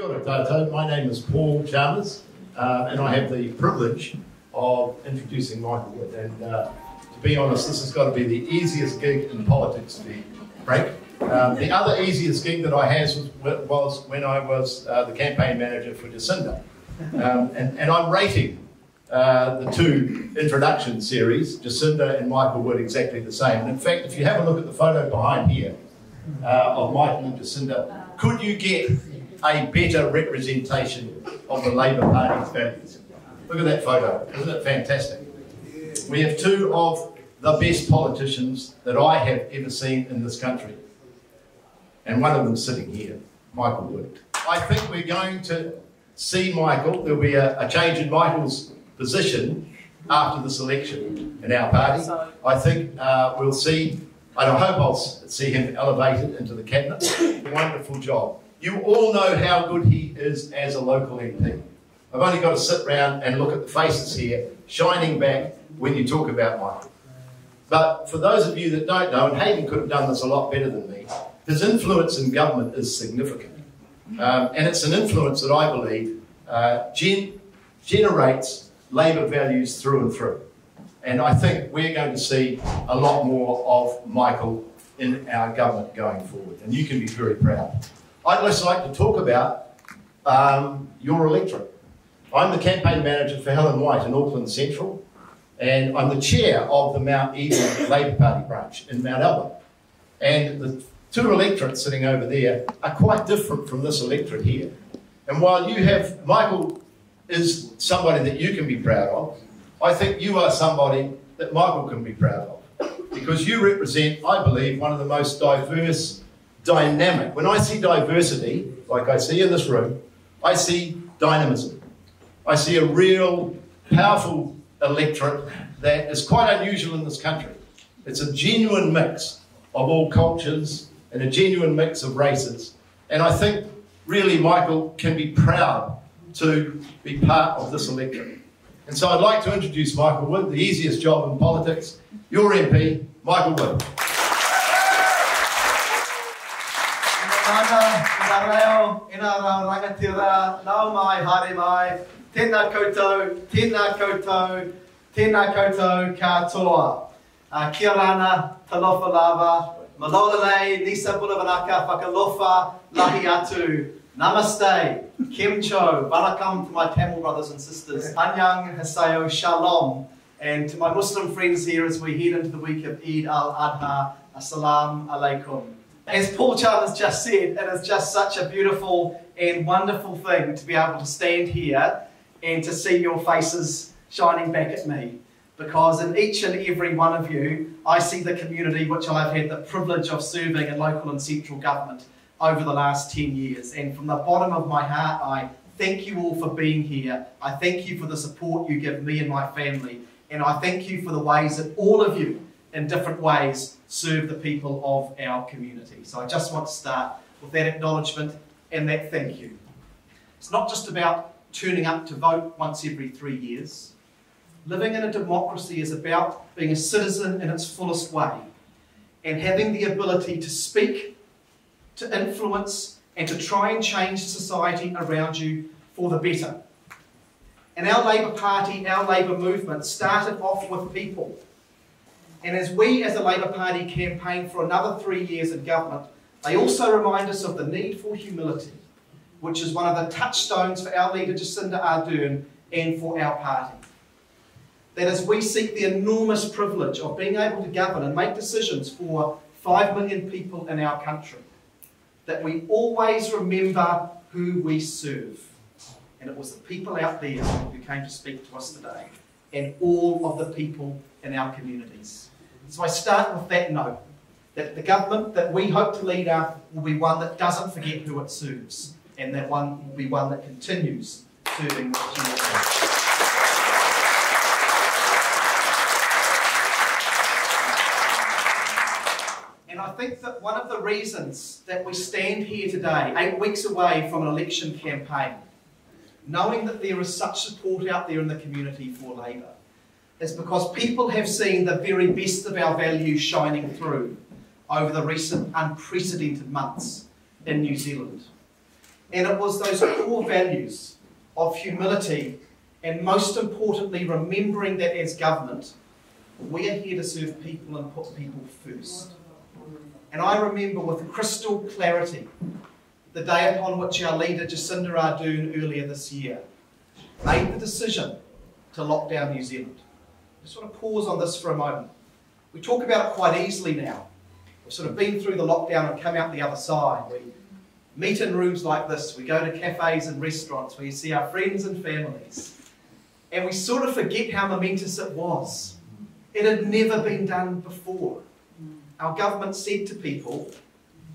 Kia ora tātou. My name is Paul Chalmers, and I have the privilege of introducing Michael Wood. And to be honest, this has got to be the easiest gig in politics, to be frank. The other easiest gig that I had was when I was the campaign manager for Jacinda. And I'm rating the two introduction series, Jacinda and Michael Wood, exactly the same. And in fact, if you have a look at the photo behind here of Michael and Jacinda, could you get a better representation of the Labour Party's values? Look at that photo, isn't it fantastic? We have two of the best politicians that I have ever seen in this country. And one of them sitting here, Michael Wood. I think we're going to see Michael, there'll be a change in Michael's position after this election in our party. I think we'll see, and I hope I'll see him elevated into the cabinet. Wonderful job. You all know how good he is as a local MP. I've only got to sit round and look at the faces here, shining back when you talk about Michael. But for those of you that don't know, and Hayden could have done this a lot better than me, his influence in government is significant. And it's an influence that I believe generates Labour values through and through. And I think we're going to see a lot more of Michael in our government going forward. And you can be very proud. I'd just like to talk about your electorate. I'm the campaign manager for Helen White in Auckland Central, and I'm the chair of the Mount Eden Labour Party branch in Mount Albert. And the two electorates sitting over there are quite different from this electorate here. And while you have, Michael is somebody that you can be proud of, I think you are somebody that Michael can be proud of. Because you represent, I believe, one of the most diverse, dynamic. When I see diversity, like I see in this room, I see dynamism. I see a real, powerful electorate that is quite unusual in this country. It's a genuine mix of all cultures and a genuine mix of races. And I think, really, Michael can be proud to be part of this electorate. And so I'd like to introduce Michael Wood, the easiest job in politics, your MP, Michael Wood. Tēnā koutou, tēnā koutou, tēnā koutou katoa. Kia rana, talofa lava, malolele, nisa bulavanaka, whakalofa, lahi atu. Namaste, Kimcho, welcome to my Tamil brothers and sisters. Anyang, Hasayo, Shalom. And to my Muslim friends here as we head into the week of Eid al-Adha, Assalamu alaikum. As Paul Chalmers just said, it is just such a beautiful and wonderful thing to be able to stand here and to see your faces shining back at me. Because in each and every one of you, I see the community which I've had the privilege of serving in local and central government over the last 10 years. And from the bottom of my heart, I thank you all for being here. I thank you for the support you give me and my family. And I thank you for the ways that all of you, in different ways, serve the people of our community. So I just want to start with that acknowledgement and that thank you. It's not just about turning up to vote once every 3 years. Living in a democracy is about being a citizen in its fullest way and having the ability to speak, to influence, and to try and change society around you for the better. And our Labour Party, our Labour movement started off with people. And as we as a Labour Party campaign for another 3 years in government, they also remind us of the need for humility, which is one of the touchstones for our leader Jacinda Ardern and for our party. That as we seek the enormous privilege of being able to govern and make decisions for 5 million people in our country, that we always remember who we serve. And it was the people out there who came to speak to us today, and all of the people in our communities. So I start with that note, that the government that we hope to lead up will be one that doesn't forget who it serves, and that one will be one that continues serving the community. And I think that one of the reasons that we stand here today, 8 weeks away from an election campaign, knowing that there is such support out there in the community for Labour, is because people have seen the very best of our values shining through over the recent unprecedented months in New Zealand. And it was those core values of humility and, most importantly, remembering that as government, we are here to serve people and put people first. And I remember with crystal clarity the day upon which our leader, Jacinda Ardern, earlier this year, made the decision to lock down New Zealand. I just want to pause on this for a moment. We talk about it quite easily now. We've sort of been through the lockdown and come out the other side. We meet in rooms like this. We go to cafes and restaurants where you see our friends and families. And we sort of forget how momentous it was. It had never been done before. Our government said to people,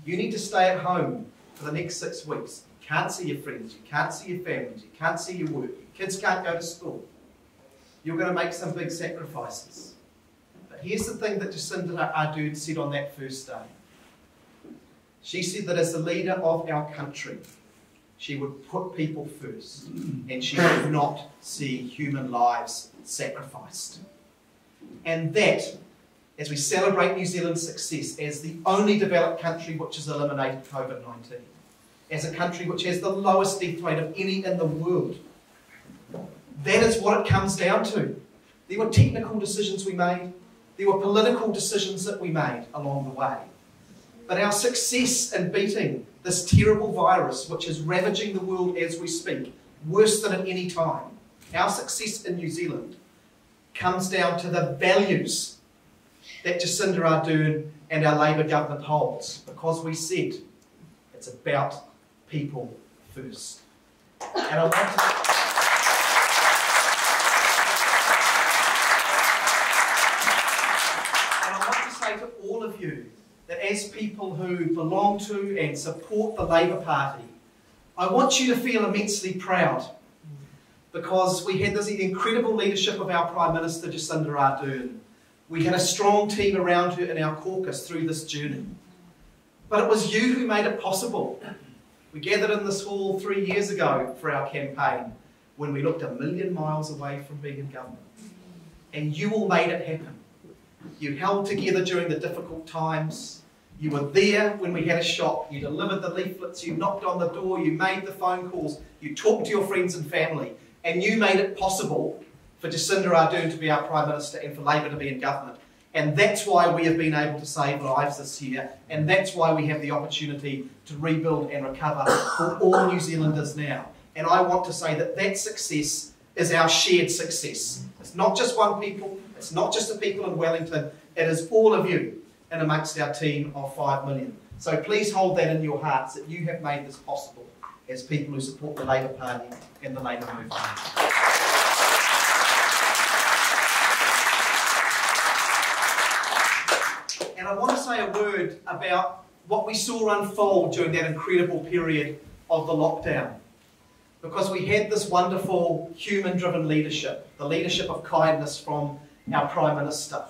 you need to stay at home for the next 6 weeks. You can't see your friends, you can't see your families, you can't see your work, your kids can't go to school. You're going to make some big sacrifices. But here's the thing that Jacinda Ardern said on that first day. She said that as the leader of our country, she would put people first and she would not see human lives sacrificed. And that, as we celebrate New Zealand's success as the only developed country which has eliminated COVID-19, as a country which has the lowest death rate of any in the world, that is what it comes down to. There were technical decisions we made, there were political decisions that we made along the way. But our success in beating this terrible virus, which is ravaging the world as we speak, worse than at any time, our success in New Zealand comes down to the values that Jacinda Ardern and our Labour government holds, because we said it's about people first. And I want to say to all of you that as people who belong to and support the Labour Party, I want you to feel immensely proud, because we had this incredible leadership of our Prime Minister, Jacinda Ardern. We had a strong team around her in our caucus through this journey. But it was you who made it possible. We gathered in this hall 3 years ago for our campaign when we looked 1,000,000 miles away from being in government. And you all made it happen. You held together during the difficult times. You were there when we had a shop. You delivered the leaflets. You knocked on the door. You made the phone calls. You talked to your friends and family. And you made it possible for Jacinda Ardern to be our Prime Minister and for Labour to be in government. And that's why we have been able to save lives this year. And that's why we have the opportunity to rebuild and recover for all New Zealanders now. And I want to say that that success is our shared success. It's not just one people. It's not just the people in Wellington. It is all of you and amongst our team of 5 million. So please hold that in your hearts, that you have made this possible as people who support the Labour Party and the Labour movement. And I want to say a word about what we saw unfold during that incredible period of the lockdown. Because we had this wonderful human-driven leadership, the leadership of kindness from our Prime Minister.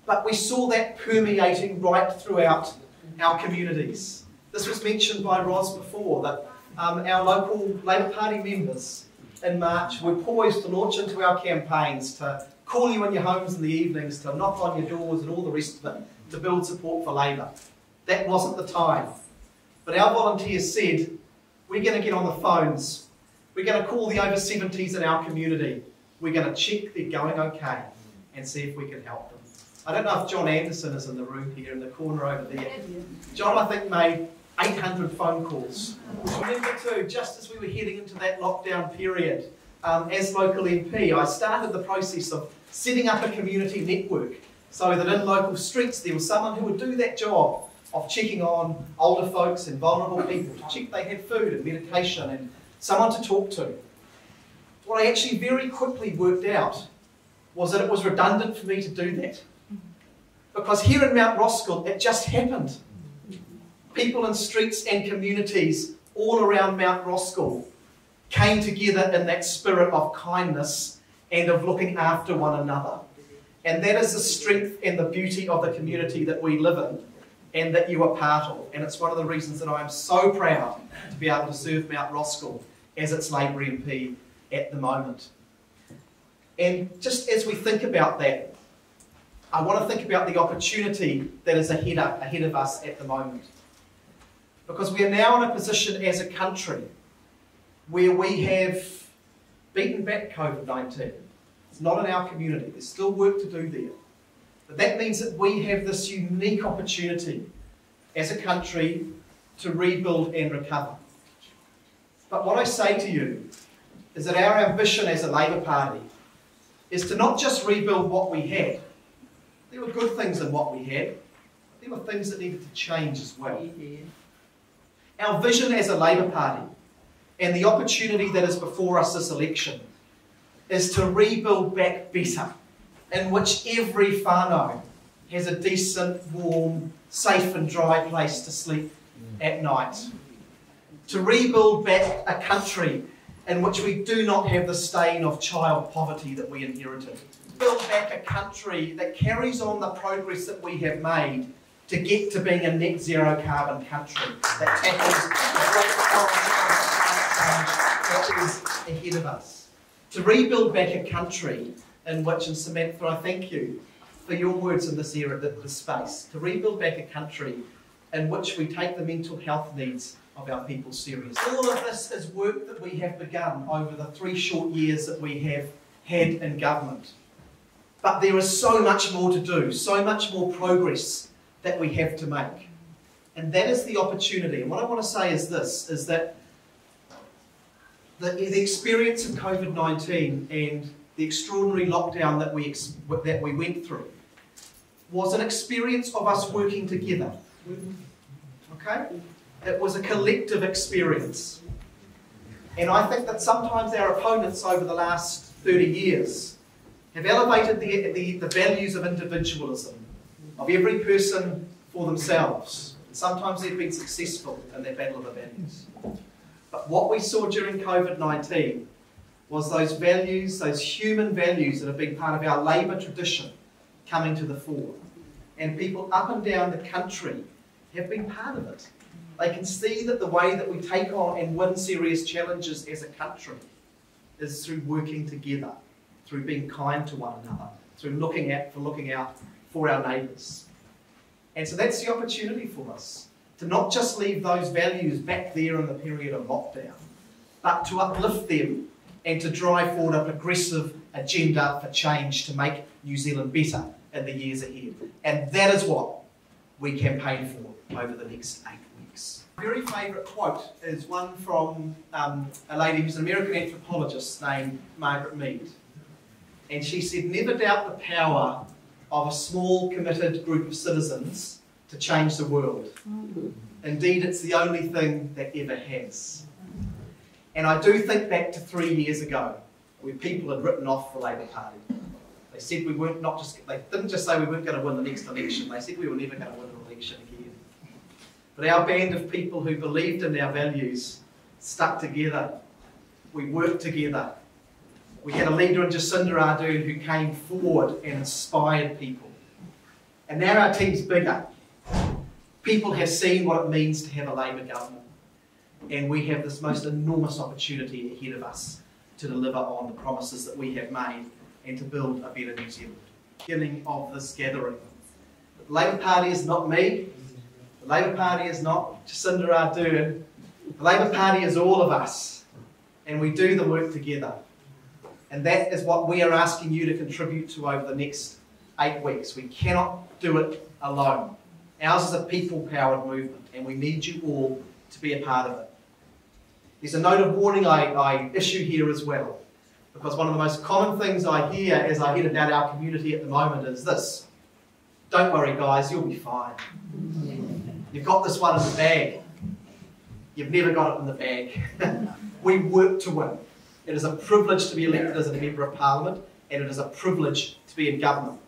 But we saw that permeating right throughout our communities. This was mentioned by Ros before, that our local Labour Party members in March were poised to launch into our campaigns, to call you in your homes in the evenings, to knock on your doors and all the rest of it, to build support for Labour. That wasn't the time. But our volunteers said, we're going to get on the phones, we're going to call the over 70s in our community, we're going to check they're going okay and see if we can help them. I don't know if John Anderson is in the room here in the corner over there. John, I think, made 800 phone calls. Remember too, just as we were heading into that lockdown period, as local MP, I started the process of setting up a community network so that in local streets there was someone who would do that job of checking on older folks and vulnerable people, to check they had food and medication and someone to talk to. What I actually very quickly worked out was that it was redundant for me to do that. Because here in Mount Roskill, it just happened. People in streets and communities all around Mount Roskill came together in that spirit of kindness and of looking after one another. And that is the strength and the beauty of the community that we live in and that you are part of. And it's one of the reasons that I am so proud to be able to serve Mount Roskill as its Labour MP at the moment. And just as we think about that, I want to think about the opportunity that is ahead of us at the moment. Because we are now in a position as a country where we have beaten back COVID-19. It's not in our community. There's still work to do there. But that means that we have this unique opportunity as a country to rebuild and recover. But what I say to you is that our ambition as a Labour Party is to not just rebuild what we had. There were good things in what we had. There were things that needed to change as well. Our vision as a Labour Party and the opportunity that is before us this election is to rebuild back better, in which every whānau has a decent, warm, safe and dry place to sleep at night. To rebuild back a country in which we do not have the stain of child poverty that we inherited. Build back a country that carries on the progress that we have made to get to being a net zero carbon country that tackles the great challenge that is ahead of us. To rebuild back a country in which, and Samantha, I thank you for your words in this era, this space, to rebuild back a country in which we take the mental health needs of our people serious. All of this is work that we have begun over the 3 short years that we have had in government. But there is so much more to do, so much more progress that we have to make. And that is the opportunity. And what I want to say is this, is that the experience of COVID-19 and the extraordinary lockdown that we went through was an experience of us working together. Okay? It was a collective experience. And I think that sometimes our opponents over the last 30 years have elevated the values of individualism, of every person for themselves. And sometimes they've been successful in their battle of the values. But what we saw during COVID-19 was those values, those human values that have been part of our Labour tradition coming to the fore. And people up and down the country have been part of it. They can see that the way that we take on and win serious challenges as a country is through working together, through being kind to one another, through looking out for our neighbours. And so that's the opportunity for us, to not just leave those values back there in the period of lockdown, but to uplift them and to drive forward a progressive agenda for change to make New Zealand better in the years ahead. And that is what we campaign for over the next 8 weeks. My very favourite quote is one from a lady who's an American anthropologist named Margaret Mead. And she said, "Never doubt the power of a small, committed group of citizens to change the world. Indeed, it's the only thing that ever has." And I do think back to 3 years ago, where people had written off the Labour Party. They said we weren't they didn't just say we weren't going to win the next election, they said we were never going to win an election again. But our band of people who believed in our values stuck together. We worked together. We had a leader in Jacinda Ardern who came forward and inspired people. And now our team's bigger. People have seen what it means to have a Labour government. And we have this most enormous opportunity ahead of us to deliver on the promises that we have made and to build a better New Zealand. Beginning of this gathering. The Labour Party is not me. The Labour Party is not Jacinda Ardern. The Labour Party is all of us. And we do the work together. And that is what we are asking you to contribute to over the next 8 weeks. We cannot do it alone. Ours is a people-powered movement, and we need you all to be a part of it. There's a note of warning I issue here as well, because one of the most common things I hear as I head about our community at the moment is this: "Don't worry, guys, you'll be fine. You've got this one in the bag. You've never got it in the bag." We work to win. It is a privilege to be elected as a member of Parliament, and it is a privilege to be in government.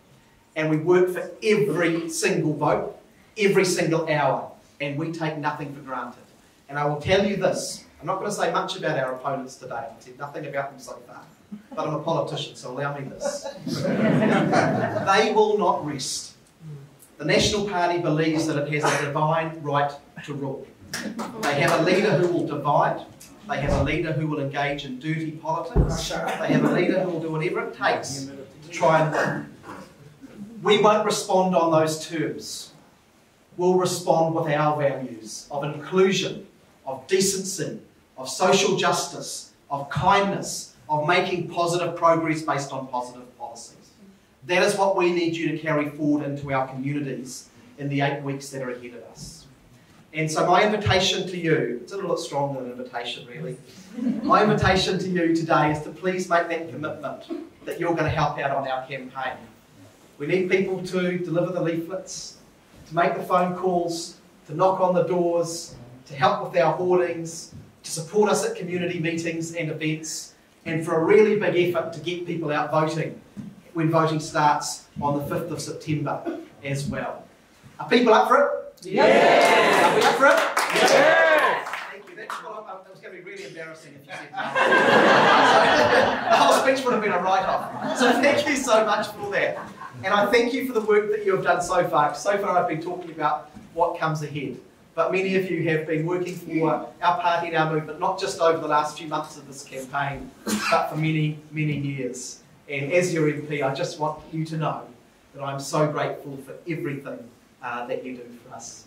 And we work for every single vote, every single hour, and we take nothing for granted. And I will tell you this, I'm not going to say much about our opponents today, I've said nothing about them so far, but I'm a politician, so allow me this. They will not rest. The National Party believes that it has a divine right to rule. They have a leader who will divide. They have a leader who will engage in dirty politics. They have a leader who will do whatever it takes to try and win. We won't respond on those terms. will respond with our values of inclusion, of decency, of social justice, of kindness, of making positive progress based on positive policies. That is what we need you to carry forward into our communities in the 8 weeks that are ahead of us. And so my invitation to you, it's a little bit stronger than an invitation really, my invitation to you today is to please make that commitment that you're going to help out on our campaign. We need people to deliver the leaflets, to make the phone calls, to knock on the doors, to help with our hoardings, to support us at community meetings and events, and for a really big effort to get people out voting when voting starts on the 5th of September as well. Are people up for it? Yes! Are we up for it? Yes! Thank you. That's what it was going to be really embarrassing if you said no. So, the whole speech would have been a write-off. So thank you so much for that. And I thank you for the work that you have done so far. So far I've been talking about what comes ahead. But many of you have been working for our party and our movement, not just over the last few months of this campaign, but for many, many years. And as your MP, I just want you to know that I'm so grateful for everything that you do for us.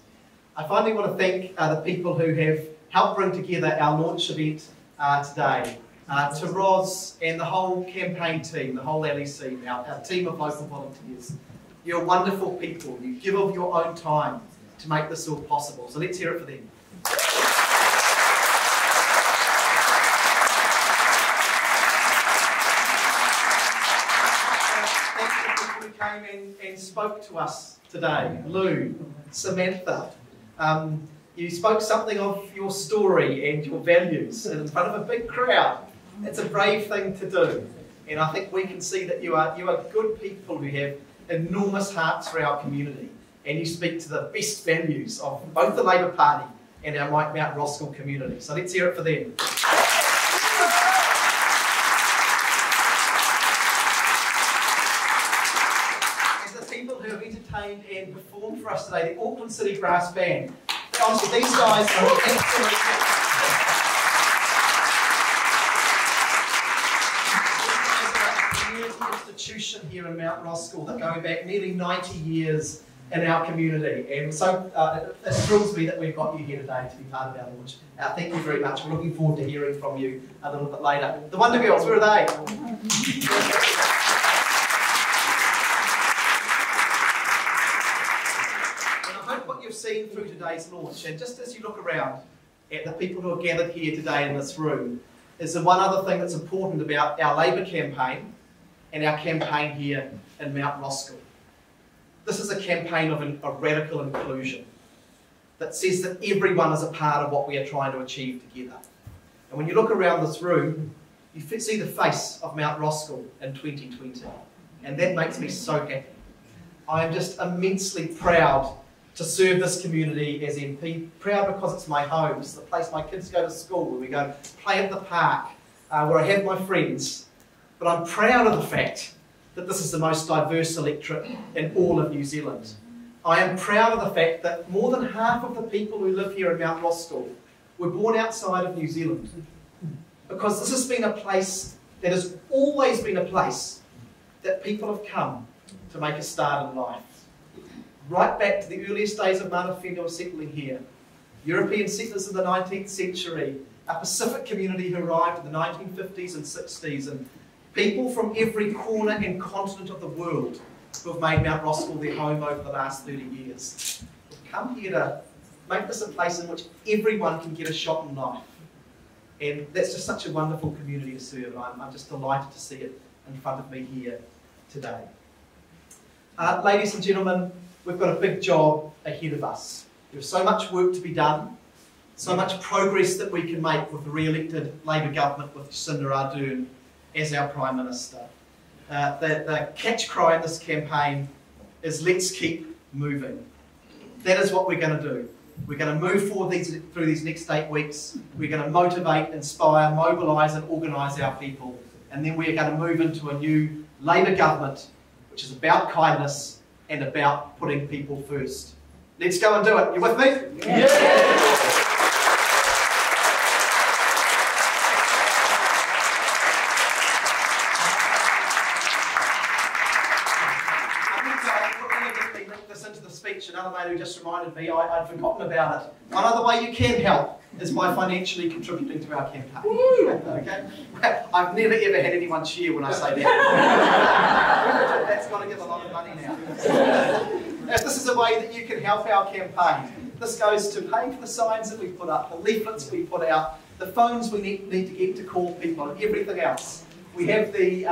I finally want to thank the people who have helped bring together our launch event today. To Ros and the whole campaign team, the whole LEC, our team of local volunteers. You're wonderful people. You give of your own time to make this all possible. So let's hear it for them. Thanks to the people who came and spoke to us today. Lou, Samantha. You spoke something of your story and your values in front of a big crowd. It's a brave thing to do. And I think we can see that you are good people who have enormous hearts for our community. And you speak to the best values of both the Labour Party and our Mount Roskill community. So let's hear it for them. And the people who have entertained and performed for us today, the Auckland City Brass Band. Honestly, these guys are absolutely... institution here in Mount Roskill that going back nearly 90 years in our community, and so it thrills me that we've got you here today to be part of our launch. Thank you very much. We're looking forward to hearing from you a little bit later. The Wonder Girls, where are they? And I hope what you've seen through today's launch, and just as you look around at the people who are gathered here today in this room, is the one other thing that's important about our Labour campaign and our campaign here in Mount Roskill. This is a campaign of radical inclusion that says that everyone is a part of what we are trying to achieve together. And when you look around this room, you see the face of Mount Roskill in 2020. And that makes me so happy. I am just immensely proud to serve this community as MP. Proud because it's my home. It's the place my kids go to school, where we go play at the park, where I have my friends. But I'm proud of the fact that this is the most diverse electorate in all of New Zealand. I am proud of the fact that more than half of the people who live here in Mount Roskill were born outside of New Zealand. Because this has been a place that has always been a place that people have come to make a start in life. Right back to the earliest days of mana whenua settling here. European settlers in the 19th century, a Pacific community who arrived in the 1950s and 60s, and people from every corner and continent of the world who have made Mount Roskill their home over the last 30 years. We've come here to make this a place in which everyone can get a shot in life. And that's just such a wonderful community to serve. I'm just delighted to see it in front of me here today. Ladies and gentlemen, we've got a big job ahead of us. There's so much work to be done, so much progress that we can make with the re-elected Labour government with Jacinda Ardern as our Prime Minister. The catch cry in this campaign is let's keep moving. That is what we're going to do. We're going to move forward through these next 8 weeks. We're going to motivate, inspire, mobilise and organise our people. And then we're going to move into a new Labour government which is about kindness and about putting people first. Let's go and do it. You with me? Yeah. speech, another mate who just reminded me I'd forgotten about it. One other way you can help is by financially contributing to our campaign. Okay? I've never ever had anyone cheer when I say that. That's got to give a lot of money now. If this is a way that you can help our campaign, this goes to paying for the signs that we put up, the leaflets we put out, the phones we need to get to call people, and everything else. We have the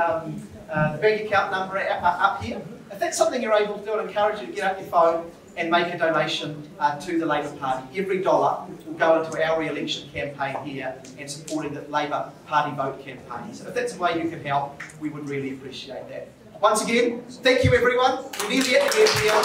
bank account number up here. If that's something you're able to do, I'd encourage you to get out your phone and make a donation to the Labour Party. Every dollar will go into our re-election campaign here and supporting the Labour Party vote campaign. So if that's a way you can help, we would really appreciate that. Once again, thank you everyone. We're nearly at the end here.